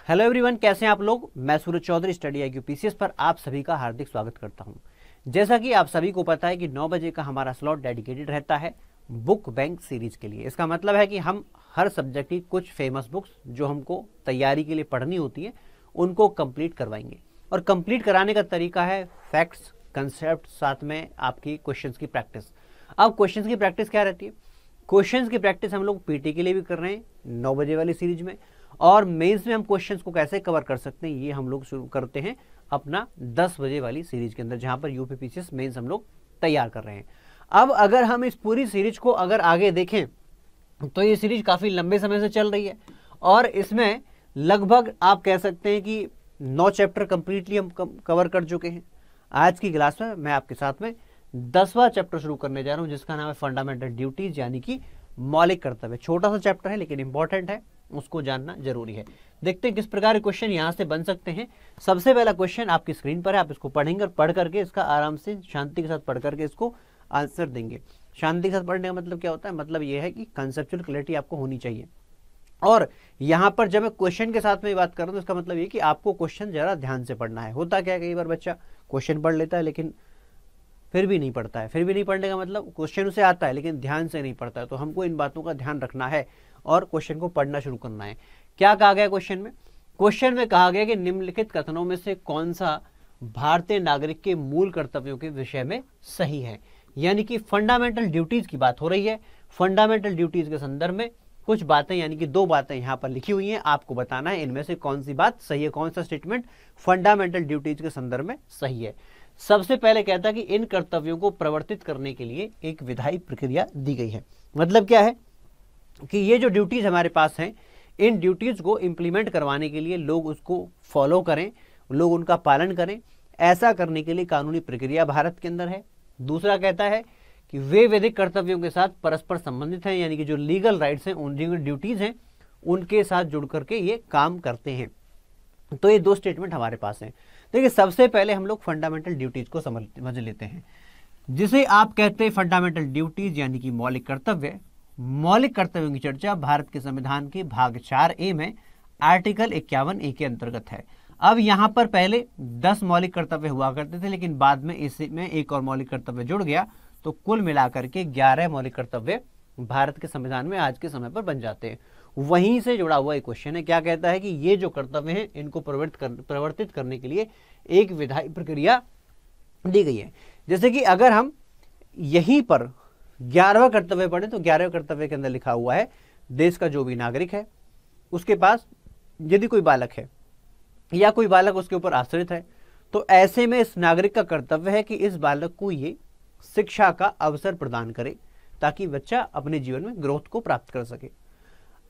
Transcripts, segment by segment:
Hello everyone, कैसे हैं आप लोग। मैं सूरज चौधरी स्टडी IQ PCS पर आप सभी का हार्दिक स्वागत करता हूं। जैसा कि आप सभी को पता है कि 9 बजे का हमारा स्लॉट डेडिकेटेड रहता है बुक बैंक सीरीज के लिए। इसका मतलब है कि हम हर सब्जेक्ट की कुछ फेमस बुक्स जो हमको तैयारी के लिए पढ़नी होती है उनको कंप्लीट करवाएंगे। और कंप्लीट कराने का तरीका है फैक्ट्स, कंसेप्ट, साथ में आपकी क्वेश्चंस की प्रैक्टिस। अब क्वेश्चंस की प्रैक्टिस क्या रहती है? क्वेश्चंस की प्रैक्टिस हम लोग पीटी के लिए भी कर रहे हैं 9 बजे वाली सीरीज में, और मेंस में हम क्वेश्चंस को कैसे कवर कर सकते हैं ये हम लोग शुरू करते हैं अपना 10 बजे वाली सीरीज के अंदर, जहां पर यूपी PCS मेंस हम लोग तैयार कर रहे हैं। अब अगर हम इस पूरी सीरीज को अगर आगे देखें तो ये सीरीज काफी लंबे समय से चल रही है और इसमें लगभग आप कह सकते हैं कि 9 चैप्टर कंप्लीटली हम कवर कर चुके हैं। आज की क्लास में मैं आपके साथ में 10वां चैप्टर शुरू करने जा रहा हूं, जिसका नाम है फंडामेंटल ड्यूटीज, यानी कि मौलिक कर्तव्य। छोटा सा चैप्टर है लेकिन इंपॉर्टेंट है, उसको जानना जरूरी है। देखते हैं किस प्रकार के क्वेश्चन यहां से बन सकते हैं। सबसे पहला क्वेश्चन आपकी स्क्रीन पर है, आप इसको पढ़ेंगे और पढ़ करके इसका आराम से शांति के साथ पढ़ करके इसको आंसर देंगे। शांति के साथ पढ़ने का मतलब क्या होता है? मतलब यह है कि कंसेप्चुअल क्लैरिटी आपको होनी चाहिए। और यहां पर जब मैं क्वेश्चन के साथ में बात कर रहा हूं तो इसका मतलब ये कि आपको क्वेश्चन जरा ध्यान से पढ़ना है। होता क्या है, कई बार बच्चा क्वेश्चन पढ़ लेता है लेकिन फिर भी नहीं पढ़ता है। फिर भी नहीं पढ़ने का मतलब क्वेश्चन उसे आता है लेकिन ध्यान से नहीं पढ़ता है। तो हमको इन बातों का ध्यान रखना है और क्वेश्चन को पढ़ना शुरू करना है। क्या कहा गया क्वेश्चन में? क्वेश्चन में कहा गया कि निम्नलिखित कथनों में से कौन सा भारतीय नागरिक के मूल कर्तव्यों के विषय में सही है। यानी कि फंडामेंटल ड्यूटीज की बात हो रही है। फंडामेंटल ड्यूटीज के संदर्भ में कुछ बातें, यानी कि 2 बातें यहां पर लिखी हुई हैं, आपको बताना है इनमें से कौन सी बात सही है, कौन सा स्टेटमेंट फंडामेंटल ड्यूटीज के संदर्भ में सही है। सबसे पहले कहता है कि इन कर्तव्यों को प्रवर्तित करने के लिए एक विधायी प्रक्रिया दी गई है। मतलब क्या है कि ये जो ड्यूटीज हमारे पास हैं, इन ड्यूटीज को इंप्लीमेंट करवाने के लिए लोग उसको फॉलो करें, लोग उनका पालन करें, ऐसा करने के लिए कानूनी प्रक्रिया भारत के अंदर है। दूसरा कहता है कि वे वैधिक कर्तव्यों के साथ परस्पर संबंधित हैं, यानी कि जो लीगल राइट्स हैं, उन जो ड्यूटीज हैं उनके साथ जुड़ करके ये काम करते हैं। तो ये 2 स्टेटमेंट हमारे पास हैं। देखिए, सबसे पहले हम लोग फंडामेंटल ड्यूटीज को समझ लेते हैं, जिसे आप कहते हैं फंडामेंटल ड्यूटीज यानी कि मौलिक कर्तव्य। मौलिक कर्तव्यों की चर्चा भारत के संविधान के भाग 4A में आर्टिकल 51A के अंतर्गत है। अब यहां पर पहले 10 मौलिक कर्तव्य हुआ करते थे, लेकिन बाद में इसमें एक और मौलिक कर्तव्य जुड़ गया, तो कुल मिलाकर के 11 मौलिक कर्तव्य भारत के संविधान में आज के समय पर बन जाते हैं। वहीं से जुड़ा हुआ एक क्वेश्चन है। क्या कहता है कि ये जो कर्तव्य हैं इनको प्रवर्तित करने के लिए एक विधायी प्रक्रिया दी गई है। जैसे कि अगर हम यहीं पर 11वां कर्तव्य पढ़े तो 11वें कर्तव्य के अंदर लिखा हुआ है, देश का जो भी नागरिक है उसके पास यदि कोई बालक है या कोई बालक उसके ऊपर आश्रित है, तो ऐसे में इस नागरिक का कर्तव्य है कि इस बालक को ये शिक्षा का अवसर प्रदान करे ताकि बच्चा अपने जीवन में ग्रोथ को प्राप्त कर सके।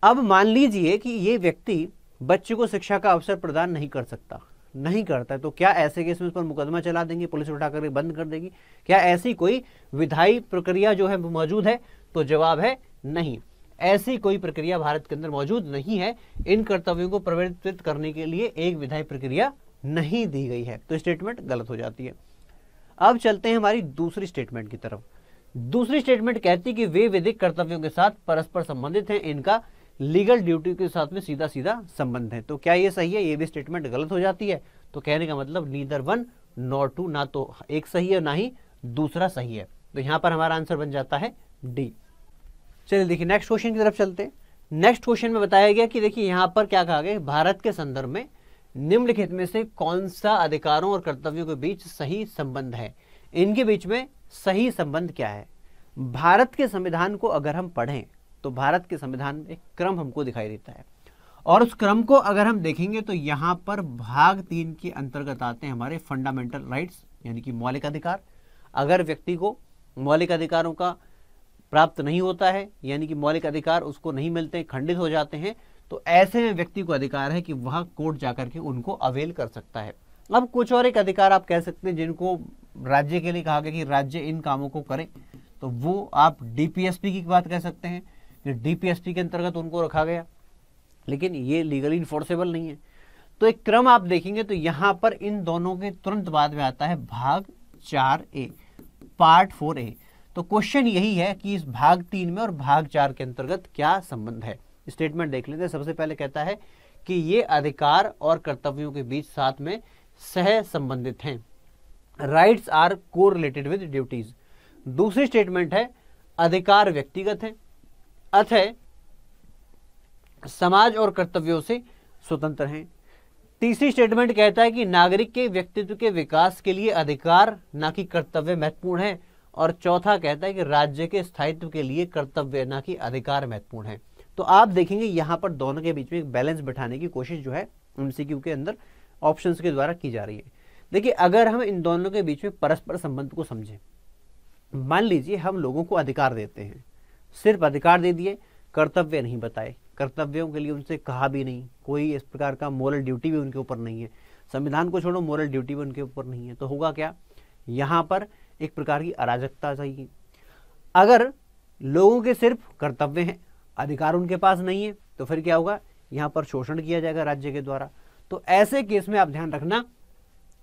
अब मान लीजिए कि ये व्यक्ति बच्चे को शिक्षा का अवसर प्रदान नहीं कर सकता, नहीं करता है, तो क्या ऐसे केस में उस पर मुकदमा चला देंगे, पुलिस उठा कर बंद कर देगी? क्या ऐसी कोई विधायी प्रक्रिया जो है मौजूद है? तो जवाब है नहीं, ऐसी कोई प्रक्रिया भारत के अंदर मौजूद नहीं है। इन कर्तव्यों को प्रवर्तित करने के लिए एक विधायी प्रक्रिया नहीं दी गई है, तो स्टेटमेंट गलत हो जाती है। अब चलते हैं हमारी दूसरी स्टेटमेंट की तरफ। दूसरी स्टेटमेंट कहती है कि वे विधिक कर्तव्यों के साथ परस्पर संबंधित हैं, इनका लीगल ड्यूटी के साथ में सीधा सीधा संबंध है। तो क्या ये सही है? ये भी स्टेटमेंट गलत हो जाती है। तो कहने का मतलब नीदर 1 नॉर 2, ना तो एक सही है ना ही दूसरा सही है। तो यहां पर हमारा आंसर बन जाता है डी। चलिए देखिए नेक्स्ट क्वेश्चन की तरफ चलते हैं। नेक्स्ट क्वेश्चन में बताया गया कि देखिए यहां पर क्या कहा गया, भारत के संदर्भ में निम्नलिखित में से कौन सा अधिकारों और कर्तव्यों के बीच सही संबंध है। इनके बीच में सही संबंध क्या है? भारत के संविधान को अगर हम पढ़ें तो भारत के संविधान में एक क्रम हमको दिखाई देता है, और उस क्रम को अगर हम देखेंगे तो यहां पर भाग 3 के अंतर्गत आते हैं हमारे फंडामेंटल राइट्स, यानी कि मौलिक अधिकार। अगर व्यक्ति को मौलिक अधिकारों का प्राप्त नहीं होता है, यानी कि मौलिक अधिकार उसको नहीं मिलते, खंडित हो जाते हैं, तो ऐसे में व्यक्ति को अधिकार है कि वह कोर्ट जाकर के उनको अवेल कर सकता है। अब कुछ और एक अधिकार आप कह सकते हैं जिनको राज्य के लिए कहा गया कि राज्य इन कामों को करे, तो वो आप DPSP की बात कह सकते हैं कि DPSP के अंतर्गत उनको रखा गया, लेकिन ये लीगली इन्फोर्सेबल नहीं है। तो एक क्रम आप देखेंगे तो यहां पर इन दोनों के तुरंत बाद में आता है भाग 4A, पार्ट 4A। तो क्वेश्चन यही है कि इस भाग 3 में और भाग 4 के अंतर्गत क्या संबंध है। स्टेटमेंट देख लेते हैं। सबसे पहले कहता है कि ये अधिकार और कर्तव्यों के बीच साथ में सह संबंधित हैं। Rights are correlated with duties. दूसरी स्टेटमेंट है अधिकार व्यक्तिगत है, अतः समाज और कर्तव्यों से स्वतंत्र हैं। तीसरी स्टेटमेंट कहता है कि नागरिक के व्यक्तित्व के विकास के लिए अधिकार न कि कर्तव्य महत्वपूर्ण है। और चौथा कहता है कि राज्य के स्थायित्व के लिए कर्तव्य न कि अधिकार महत्वपूर्ण है। तो आप देखेंगे यहाँ पर दोनों के बीच में एक बैलेंस बिठाने की कोशिश जो है एमसीक्यू के अंदर ऑप्शंस के द्वारा की जा रही है। देखिए, अगर हम इन दोनों के बीच में परस्पर संबंध को समझें, मान लीजिए हम लोगों को अधिकार देते हैं, सिर्फ अधिकार दे दिए, कर्तव्य नहीं बताए, कर्तव्यों के लिए उनसे कहा भी नहीं, कोई इस प्रकार का मोरल ड्यूटी भी उनके ऊपर नहीं है, संविधान को छोड़ो मोरल ड्यूटी भी उनके ऊपर नहीं है, तो होगा क्या, यहाँ पर एक प्रकार की अराजकता चाहिए। अगर लोगों के सिर्फ कर्तव्य हैं, अधिकार उनके पास नहीं है, तो फिर क्या होगा, यहाँ पर शोषण किया जाएगा राज्य के द्वारा। तो ऐसे केस में आप ध्यान रखना,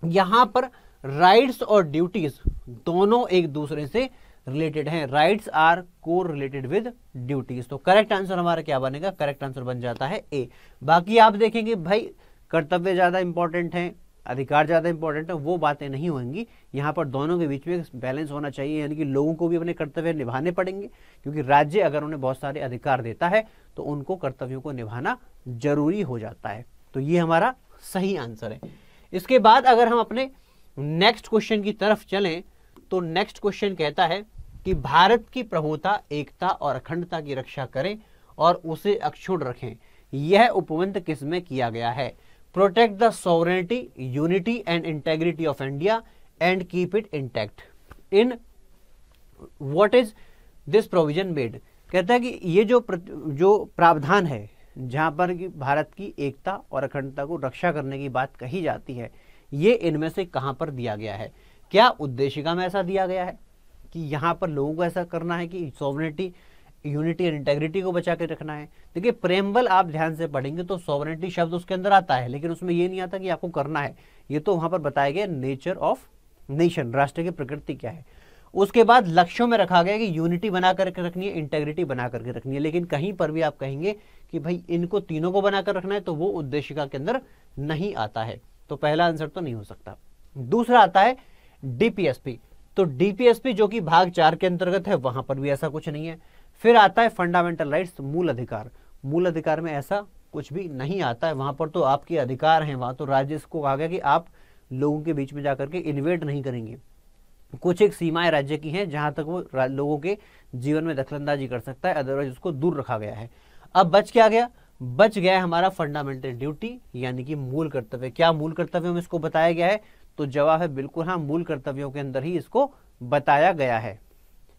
यहाँ पर राइट्स और ड्यूटीज दोनों एक दूसरे से रिलेटेड हैं। राइट्स आर को रिलेटेड विद ड्यूटीज। तो करेक्ट आंसर हमारा क्या बनेगा, करेक्ट आंसर बन जाता है ए। बाकी आप देखेंगे भाई कर्तव्य ज्यादा इंपॉर्टेंट है, अधिकार ज्यादा इंपॉर्टेंट है, वो बातें नहीं होंगी। यहाँ पर दोनों के बीच में बैलेंस होना चाहिए, यानी कि लोगों को भी अपने कर्तव्य निभाने पड़ेंगे, क्योंकि राज्य अगर उन्हें बहुत सारे अधिकार देता है तो उनको कर्तव्यों को निभाना जरूरी हो जाता है। तो ये हमारा सही आंसर है। इसके बाद अगर हम अपने नेक्स्ट क्वेश्चन की तरफ चलें, तो नेक्स्ट क्वेश्चन कहता है कि भारत की प्रभुता, एकता और अखंडता की रक्षा करें और उसे अक्षुण्ण रखें। यह उपबंध किसमें किया गया है? Protect the sovereignty, unity and integrity of India and keep it intact. In what is this provision made? कहता है कि ये जो प्रावधान है जहां पर कि भारत की एकता और अखंडता को रक्षा करने की बात कही जाती है, ये इनमें से कहां पर दिया गया है? क्या उद्देशिका में ऐसा दिया गया है कि यहाँ पर लोगों को ऐसा करना है कि सॉवरेनिटी, यूनिटी एंड इंटेग्रिटी को बचा के रखना है? देखिए, प्रेम्बल आप ध्यान से पढ़ेंगे तो सॉवरेनिटी शब्द उसके अंदर आता है, लेकिन उसमें ये नहीं आता कि आपको करना है। ये तो वहां पर बताया गया नेचर ऑफ नेशन, राष्ट्र की प्रकृति क्या है। उसके बाद लक्ष्यों में रखा गया कि यूनिटी बना करके रखनी है, इंटेग्रिटी बना करके रखनी है, लेकिन कहीं पर भी आप कहेंगे कि भाई इनको तीनों को बनाकर रखना है, तो वो उद्देशिका के अंदर नहीं आता है। तो पहला आंसर तो नहीं हो सकता। दूसरा आता है डीपीएसपी। तो डीपीएसपी जो कि भाग 4 के अंतर्गत है, वहां पर भी ऐसा कुछ नहीं है। फिर आता है फंडामेंटल राइट्स, मूल अधिकार। मूल अधिकार में ऐसा कुछ भी नहीं आता है, वहां पर तो आपके अधिकार हैं, वहां तो राज्य को कहा गया कि आप लोगों के बीच में जाकर के इन्वेट नहीं करेंगे। कुछ एक सीमाएं राज्य की हैं जहां तक वो लोगों के जीवन में दखलंदाजी कर सकता है, अदरवाइज उसको दूर रखा गया है। अब बच क्या गया? बच गया है हमारा फंडामेंटल ड्यूटी, यानी कि मूल कर्तव्य। क्या मूल कर्तव्यों में इसको बताया गया है? तो जवाब है बिल्कुल हाँ, मूल कर्तव्यों के अंदर ही इसको बताया गया है।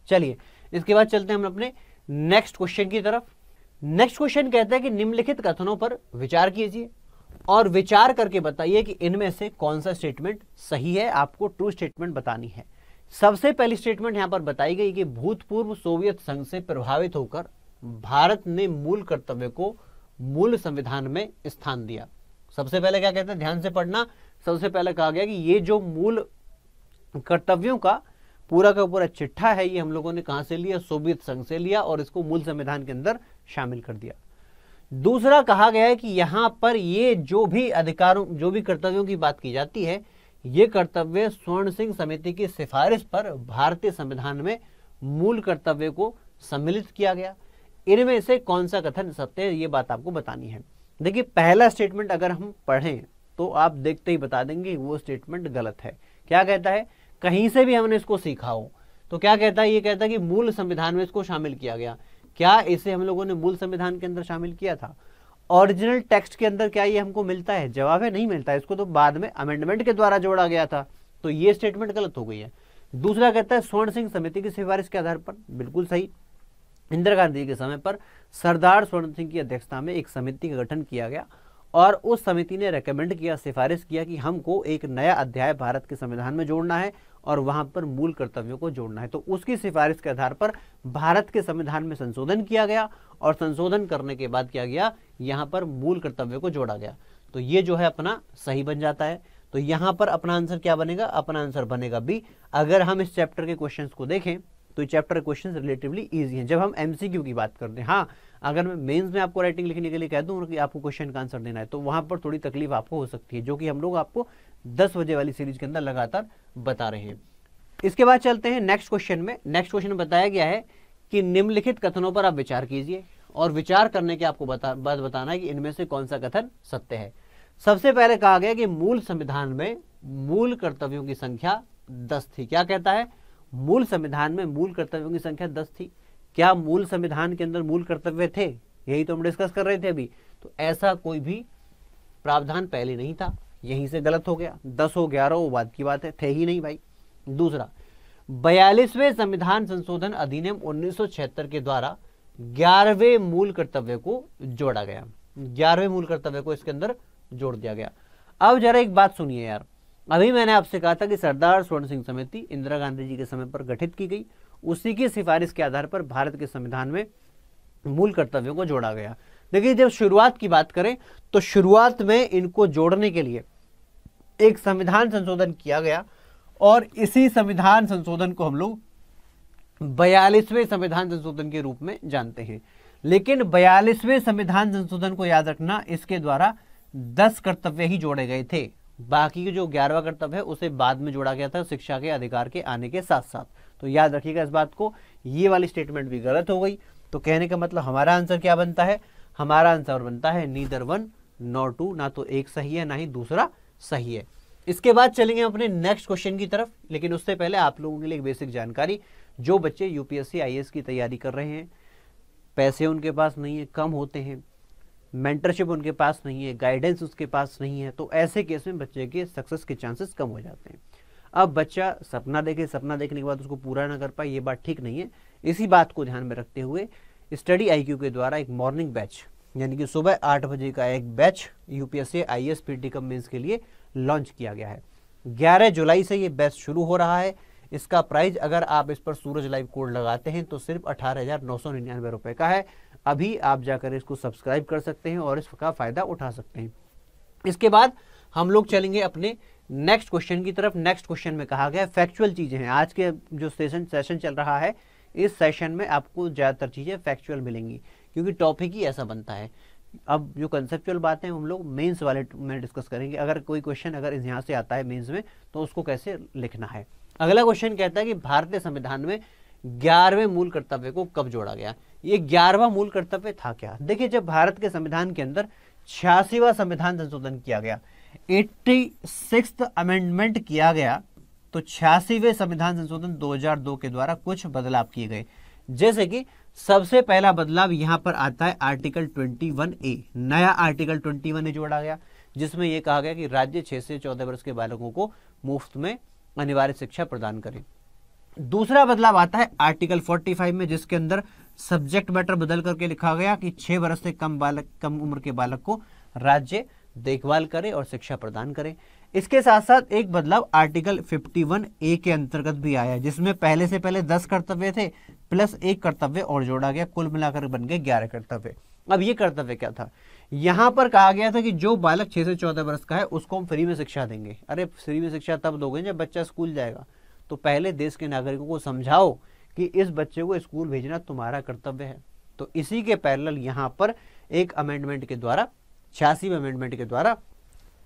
चलिए, इसके बाद चलते हैं हम अपने नेक्स्ट क्वेश्चन की तरफ। नेक्स्ट क्वेश्चन कहता है कि निम्नलिखित कथनों पर विचार कीजिए और विचार करके बताइए कि इनमें से कौन सा स्टेटमेंट सही है। आपको ट्रू स्टेटमेंट बतानी है। सबसे पहली स्टेटमेंट यहां पर बताई गई कि भूतपूर्व सोवियत संघ से प्रभावित होकर भारत ने मूल कर्तव्य को मूल संविधान में स्थान दिया। सबसे पहले क्या कहते हैं, ध्यान से पढ़ना। सबसे पहले कहा गया कि ये जो मूल कर्तव्यों का पूरा का पूरा चिट्ठा है, ये हम लोगों ने कहां से लिया? सोवियत संघ से लिया और इसको मूल संविधान के अंदर शामिल कर दिया। दूसरा कहा गया है कि यहां पर ये जो भी अधिकारों, जो भी कर्तव्यों की बात की जाती है, ये कर्तव्य स्वर्ण सिंह समिति की सिफारिश पर भारतीय संविधान में मूल कर्तव्य को सम्मिलित किया गया। इनमें से कौन सा कथन सत्य है, ये बात आपको बतानी है। देखिए, पहला स्टेटमेंट अगर हम पढ़ें तो आप देखते ही बता देंगे वो स्टेटमेंट गलत है। क्या कहता है? कहीं से भी हमने इसको सीखा हो तो क्या कहता है? ये कहता है कि मूल संविधान में इसको शामिल किया गया। क्या इसे हम लोगों ने मूल संविधान के अंदर शामिल किया था? ओरिजिनल टेक्स्ट के अंदर क्या ये हमको मिलता है? जवाब है नहीं मिलता है। इसको तो बाद में अमेंडमेंट के द्वारा जोड़ा गया था, तो ये स्टेटमेंट गलत हो गई है। दूसरा कहता है स्वर्ण सिंह समिति की सिफारिश के आधार पर, बिल्कुल सही। इंदिरा गांधी के समय पर सरदार स्वर्ण सिंह की अध्यक्षता में एक समिति का गठन किया गया और उस समिति ने रेकमेंड किया, सिफारिश किया कि हमको एक नया अध्याय भारत के संविधान में जोड़ना है और वहां पर मूल कर्तव्यों को जोड़ना है। तो उसकी सिफारिश के आधार पर भारत के संविधान में संशोधन किया गया और संशोधन करने के बाद क्या गया, यहाँ पर मूल कर्तव्य को जोड़ा गया। तो ये जो है अपना सही बन जाता है। तो यहाँ पर अपना आंसर क्या बनेगा? अपना आंसर बनेगा बी। अगर हम इस चैप्टर के क्वेश्चंस को देखें तो ये चैप्टर क्वेश्चन रिलेटिवली ईजी हैं जब हम एमसीक्यू की बात करते हैं। हाँ, अगर मैं मेंस में आपको राइटिंग लिखने के लिए कह दूं कि आपको क्वेश्चन का आंसर देना है तो वहां पर थोड़ी तकलीफ आपको हो सकती है, जो कि हम लोग आपको 10 बजे वाली सीरीज के अंदर लगातार बता रहे हैं। इसके बाद चलते हैं नेक्स्ट क्वेश्चन में। नेक्स्ट क्वेश्चन में बताया गया है कि निम्नलिखित कथनों पर आप विचार कीजिए और विचार करने के आपको बाद बताना है कि इनमें से कौन सा कथन सत्य है। सबसे पहले कहा गया कि मूल संविधान में मूल कर्तव्यों की संख्या 10 थी। क्या कहता है? मूल संविधान में मूल कर्तव्यों की संख्या 10 थी। क्या मूल संविधान के अंदर मूल कर्तव्य थे? यही तो हम डिस्कस कर रहे थे अभी। तो ऐसा कोई भी प्रावधान पहले नहीं था, यहीं से गलत हो गया। 10 हो 11 वो बात की बात है, थे ही नहीं भाई। दूसरा, 42वें संविधान संशोधन अधिनियम 1976 के द्वारा 11वें मूल कर्तव्य को जोड़ा गया। 11वें मूल कर्तव्य को इसके अंदर जोड़ दिया गया। अब जरा एक बात सुनिए यार, अभी मैंने आपसे कहा था कि सरदार स्वर्ण सिंह समिति इंदिरा गांधी जी के समय पर गठित की गई, उसी की सिफारिश के आधार पर भारत के संविधान में मूल कर्तव्यों को जोड़ा गया। देखिए, जब शुरुआत की बात करें तो शुरुआत में इनको जोड़ने के लिए एक संविधान संशोधन किया गया और इसी संविधान संशोधन को हम लोग 42वें संविधान संशोधन के रूप में जानते हैं। लेकिन 42वें संविधान संशोधन को याद रखना, इसके द्वारा 10 कर्तव्य ही जोड़े गए थे। बाकी के जो 11वां कर्तव्य है उसे बाद में जोड़ा गया था शिक्षा के अधिकार के आने के साथ साथ। तो याद रखिएगा इस बात को। ये वाली स्टेटमेंट भी गलत हो गई। तो कहने का मतलब हमारा आंसर क्या बनता है? हमारा आंसर बनता है नीदर 1 नॉर 2। ना तो एक सही है ना ही दूसरा सही है। इसके बाद चलेंगे अपने नेक्स्ट क्वेश्चन की तरफ, लेकिन उससे पहले आप लोगों के लिए एक बेसिक जानकारी। जो बच्चे यूपीएससी आईएएस की तैयारी कर रहे हैं, पैसे उनके पास नहीं है, कम होते हैं, मेंटरशिप उनके पास नहीं है, गाइडेंस उसके पास नहीं है, तो ऐसे केस में बच्चे के सक्सेस के चांसेस कम हो जाते हैं। अब बच्चा सपना देखे, सपना देखने के बाद उसको पूरा ना कर पाए, ये बात ठीक नहीं है। इसी बात को ध्यान में रखते हुए स्टडी आईक्यू के द्वारा एक मॉर्निंग बैच, यानी कि सुबह 8 बजे का एक batch UPSC IAS PT cum mains के लिए लॉन्च किया गया है। 11 जुलाई से ये बैच शुरू हो रहा है। इसका प्राइस अगर आप इस पर सूरज लाइव कोड लगाते हैं तो सिर्फ 18,999 रुपए का है। अभी आप जाकर इसको सब्सक्राइब कर सकते हैं और इसका फायदा उठा सकते हैं। इसके बाद हम लोग चलेंगे अपने नेक्स्ट क्वेश्चन की तरफ। नेक्स्ट क्वेश्चन में कहा गया फैक्चुअल चीजें हैं। आज के जो सेशन चल रहा है, इस सेशन में आपको ज्यादातर चीजें फैक्चुअल मिलेंगी, क्योंकि टॉपिक ही ऐसा बनता है। अब जो कंसेप्चुअल बातें हम लोग मेंस वाले में डिस्कस करेंगे। अगर कोई क्वेश्चन अगर यहाँ से आता है मेंस में, तो उसको कैसे लिखना है। अगला क्वेश्चन कहता है कि भारतीय संविधान में 11वें मूल कर्तव्य को कब जोड़ा गया। ये 11वां मूल कर्तव्य था क्या? देखिए, जब भारत के संविधान के अंदर 86वां संविधान संशोधन किया गया, 86th अमेंडमेंट किया गया, तो 86वें संविधान संशोधन 2002 के द्वारा कुछ बदलाव किए गए। जैसे कि सबसे पहला बदलाव यहां पर आता है आर्टिकल 21A। नया आर्टिकल 21A जोड़ा गया, जिसमें यह कहा गया कि राज्य 6 से 14 वर्ष के बालकों को मुफ्त में अनिवार्य शिक्षा प्रदान करें। दूसरा बदलाव आता है आर्टिकल 45 में, जिसके अंदर सब्जेक्ट मैटर बदल करके लिखा गया कि 6 वर्ष से कम उम्र के बालक को राज्य देखभाल करे और शिक्षा प्रदान करे। इसके साथ साथ एक बदलाव आर्टिकल 51A के अंतर्गत भी आया, जिसमें पहले से पहले 10 कर्तव्य थे प्लस एक कर्तव्य और जोड़ा गया, कुल मिलाकर बन गए 11 कर्तव्य। अब ये कर्तव्य क्या था? यहां पर कहा गया था कि जो बालक 6 से 14 वर्ष का है उसको हम फ्री में शिक्षा देंगे। अरे फ्री में शिक्षा तब दोगे जब बच्चा स्कूल जाएगा। तो पहले देश के नागरिकों को समझाओ कि इस बच्चे को स्कूल भेजना तुम्हारा कर्तव्य है। तो इसी के पैरेलल यहाँ पर एक अमेंडमेंट के द्वारा, 86वें अमेंडमेंट के द्वारा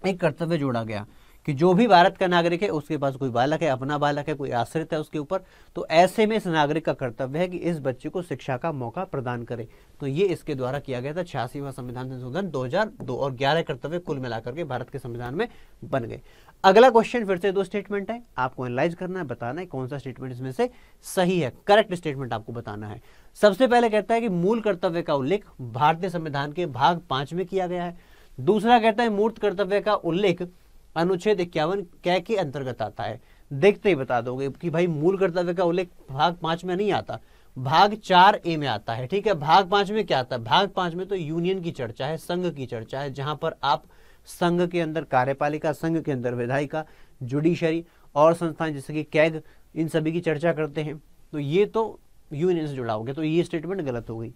एक कर्तव्य जोड़ा गया कि जो भी भारत का नागरिक है, उसके पास कोई बालक है, अपना बालक है, कोई आश्रित है उसके ऊपर, तो ऐसे में इस नागरिक का कर्तव्य है कि इस बच्चे को शिक्षा का मौका प्रदान करे। तो ये इसके द्वारा किया गया था 86वां संविधान संशोधन 2002, और 11 कर्तव्य कुल मिलाकर के भारत के संविधान में बन गए। अगला क्वेश्चन फिर से 2 स्टेटमेंट है, आपको एनालाइज करना है, बताना है कौन सा स्टेटमेंट इसमें से सही है, करेक्ट स्टेटमेंट आपको बताना है। सबसे पहले कहता है कि मूल कर्तव्य का उल्लेख भारतीय संविधान के भाग 5 में किया गया है। दूसरा कहता है मूर्त कर्तव्य का उल्लेख अनुच्छेद 51 कै के अंतर्गत आता है। देखते ही बता दोगे कि भाई मूल कर्तव्य का उल्लेख भाग 5 में नहीं आता, भाग 4A में आता है। ठीक है, भाग 5 में क्या आता है? भाग 5 में तो यूनियन की चर्चा है, संघ की चर्चा है, जहां पर आप संघ के अंदर कार्यपालिका, संघ के अंदर विधायिका, जुडिशरी और संस्थान जैसे कि कैग, इन सभी की चर्चा करते हैं। तो ये तो यूनियन से जुड़ा हो गया, तो ये स्टेटमेंट गलत हो गई।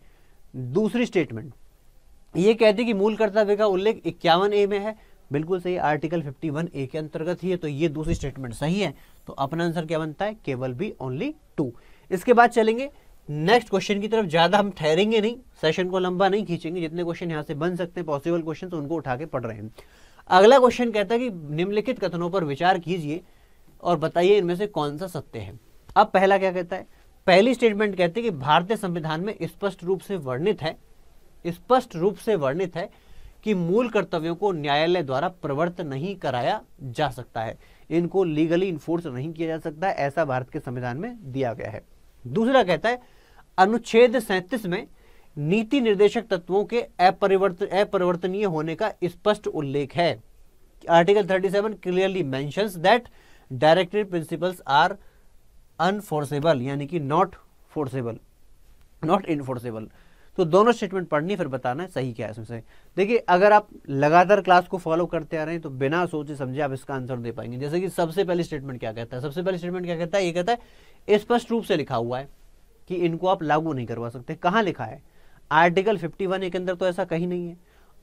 दूसरी स्टेटमेंट ये कहती है कि मूल कर्तव्य का उल्लेख 51A में है, बिल्कुल सही, आर्टिकल 51A के अंतर्गत ही है, तो ये दूसरी स्टेटमेंट सही है। तो अपना आंसर क्या बनता है? केवल भी ओनली 2। इसके बाद चलेंगे नेक्स्ट क्वेश्चन की तरफ। ज्यादा हम ठहरेंगे नहीं, सेशन को लंबा नहीं खींचेंगे, जितने क्वेश्चन यहाँ से बन सकते हैं पॉसिबल क्वेश्चन उनको उठा के पढ़ रहे हैं। अगला क्वेश्चन कहता है कि निम्नलिखित कथनों पर विचार कीजिए और बताइए इनमें से कौन सा सत्य है। अब पहला क्या कहता है, पहली स्टेटमेंट कहती है कि भारतीय संविधान में स्पष्ट रूप से वर्णित है कि मूल कर्तव्यों को न्यायालय द्वारा प्रवर्त नहीं कराया जा सकता है, इनको लीगली इन्फोर्स नहीं किया जा सकता है, ऐसा भारत के संविधान में दिया गया है। दूसरा कहता है अनुच्छेद 37 में नीति निर्देशक तत्वों के अपरिवर्तनीय होने का स्पष्ट उल्लेख है। Article 37 clearly mentions that directive principles are unenforceable, यानी कि नॉट इनफोर्सेबल। तो दोनों स्टेटमेंट पढ़नी फिर बताना है सही क्या है इसमें से। देखिए अगर आप लगातार क्लास को फॉलो करते आ रहे हैं तो बिना सोचे समझे आप इसका आंसर दे पाएंगे। जैसे कि सबसे पहली स्टेटमेंट क्या कहता है, सबसे पहली स्टेटमेंट क्या कहता है, ये कहता है स्पष्ट रूप से लिखा हुआ है कि इनको आप लागू नहीं करवा सकते। कहाँ लिखा है, आर्टिकल 51A के अंदर तो ऐसा कहीं नहीं है,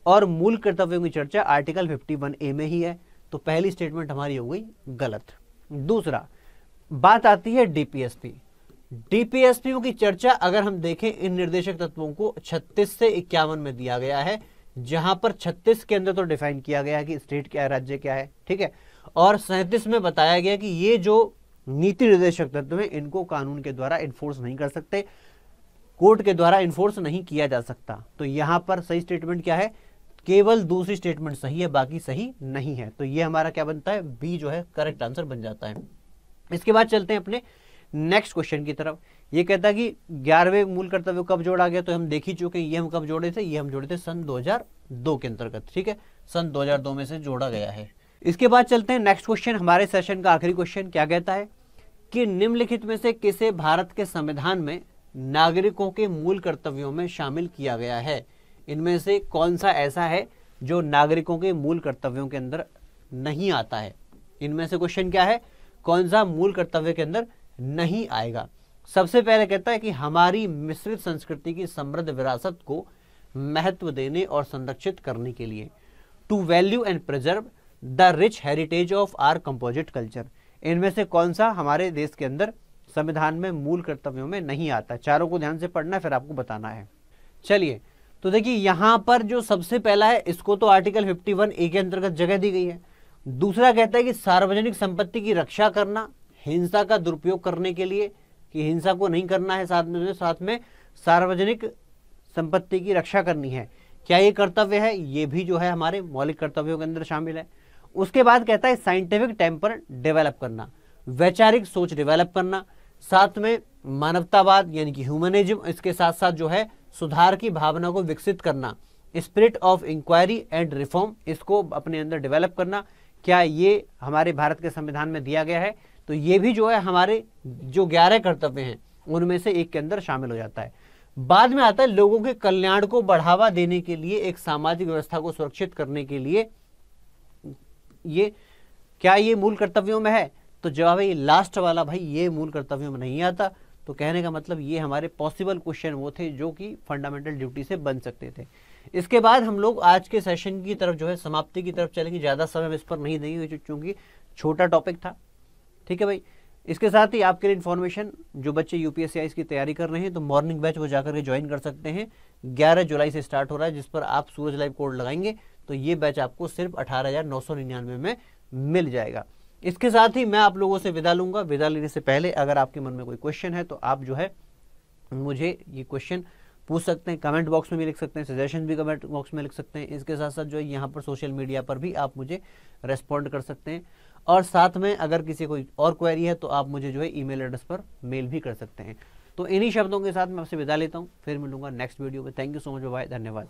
और मूल कर्तव्यों की चर्चा आर्टिकल 51A में ही है। तो पहली स्टेटमेंट हमारी हो गई गलत। दूसरा बात आती है डीपीएसपी की चर्चा अगर हम देखें इन निर्देशक तत्वों को 36 से 51 में दिया गया है, जहां पर 36 के अंदर तो डिफाइन किया गया है कि स्टेट क्या है, राज्य क्या है, ठीक है, और 37 में बताया गया कि ये जो नीति निर्देशक तत्व है इनको कानून के द्वारा इन्फोर्स नहीं कर सकते, कोर्ट के द्वारा इन्फोर्स नहीं किया जा सकता। तो यहां पर सही स्टेटमेंट क्या है, केवल दूसरी स्टेटमेंट सही है, बाकी सही नहीं है। तो ये हमारा क्या बनता है, बी जो है करेक्ट आंसर बन जाता है। इसके बाद चलते हैं अपने नेक्स्ट क्वेश्चन की तरफ। ये कहता है कि 11वें मूल कर्तव्य कब जोड़ा गया, तो हम देख ही चुके हैं। ये हम कब जोड़े थे, ये हम जोड़े थे सन 2002 के अंतर्गत, ठीक है, सन 2002 में से जोड़ा गया है। इसके बाद चलते हैं नेक्स्ट क्वेश्चन, हमारे सेशन का आखिरी क्वेश्चन। क्या कहता है कि निम्नलिखित में से किसे भारत के संविधान में नागरिकों के मूल कर्तव्यों में शामिल किया गया है, इनमें से कौन सा ऐसा है जो नागरिकों के मूल कर्तव्यों के अंदर नहीं आता है। इनमें से क्वेश्चन क्या है, कौन सा मूल कर्तव्य के अंदर नहीं आएगा। सबसे पहले कहता है कि हमारी मिश्रित संस्कृति की समृद्ध विरासत को महत्व देने और संरक्षित करने के लिए, to value and preserve the rich heritage of our composite culture. इनमें से कौन सा हमारे देश के अंदर संविधान में मूल कर्तव्यों में नहीं आता। चारों को ध्यान से पढ़ना फिर आपको बताना है। चलिए तो देखिए यहां पर जो सबसे पहला है इसको तो आर्टिकल 51A के अंतर्गत जगह दी गई है। दूसरा कहता है कि सार्वजनिक संपत्ति की रक्षा करना, हिंसा का दुरुपयोग करने के लिए, कि हिंसा को नहीं करना है, साथ में सार्वजनिक संपत्ति की रक्षा करनी है। क्या ये कर्तव्य है, ये भी जो है हमारे मौलिक कर्तव्यों के अंदर शामिल है। उसके बाद कहता है साइंटिफिक टेम्पर डेवलप करना, वैचारिक सोच डेवलप करना, साथ में मानवतावाद यानी कि ह्यूमनिज्म, इसके साथ साथ जो है सुधार की भावना को विकसित करना, spirit of inquiry and reform, इसको अपने अंदर डेवलप करना। क्या ये हमारे भारत के संविधान में दिया गया है, तो ये भी जो है हमारे जो 11 कर्तव्य हैं उनमें से एक के अंदर शामिल हो जाता है। बाद में आता है लोगों के कल्याण को बढ़ावा देने के लिए, एक सामाजिक व्यवस्था को सुरक्षित करने के लिए, ये क्या ये मूल कर्तव्यों में है, तो जवाब है ये लास्ट वाला, भाई ये मूल कर्तव्यों में नहीं आता। तो कहने का मतलब ये हमारे पॉसिबल क्वेश्चन वो थे जो कि फंडामेंटल ड्यूटी से बन सकते थे। इसके बाद हम लोग आज के सेशन की तरफ जो है समाप्ति की तरफ चलेंगे। ज़्यादा समय हम इस पर नहीं देंगे क्योंकि छोटा टॉपिक था, ठीक है भाई। इसके साथ ही आपके लिए इन्फॉर्मेशन, जो बच्चे यूपीएससी की तैयारी कर रहे हैं तो मॉर्निंग बैच वो जाकर के ज्वाइन कर सकते हैं। 11 जुलाई से स्टार्ट हो रहा है, जिस पर आप सूरज लाइव कोड लगाएंगे तो ये बैच आपको सिर्फ 18,999 में मिल जाएगा। इसके साथ ही मैं आप लोगों से विदा लूंगा। विदा लेने से पहले अगर आपके मन में कोई क्वेश्चन है तो आप जो है मुझे ये क्वेश्चन पूछ सकते हैं, कमेंट बॉक्स में भी लिख सकते हैं, सजेशन भी कमेंट बॉक्स में लिख सकते हैं। इसके साथ साथ जो है यहाँ पर सोशल मीडिया पर भी आप मुझे रेस्पॉन्ड कर सकते हैं, और साथ में अगर किसी कोई और क्वेरी है तो आप मुझे जो है ईमेल एड्रेस पर मेल भी कर सकते हैं। तो इन्हीं शब्दों के साथ मैं आपसे विदा लेता हूँ, फिर मिलूंगा नेक्स्ट वीडियो में। Thank you so much, bye, धन्यवाद।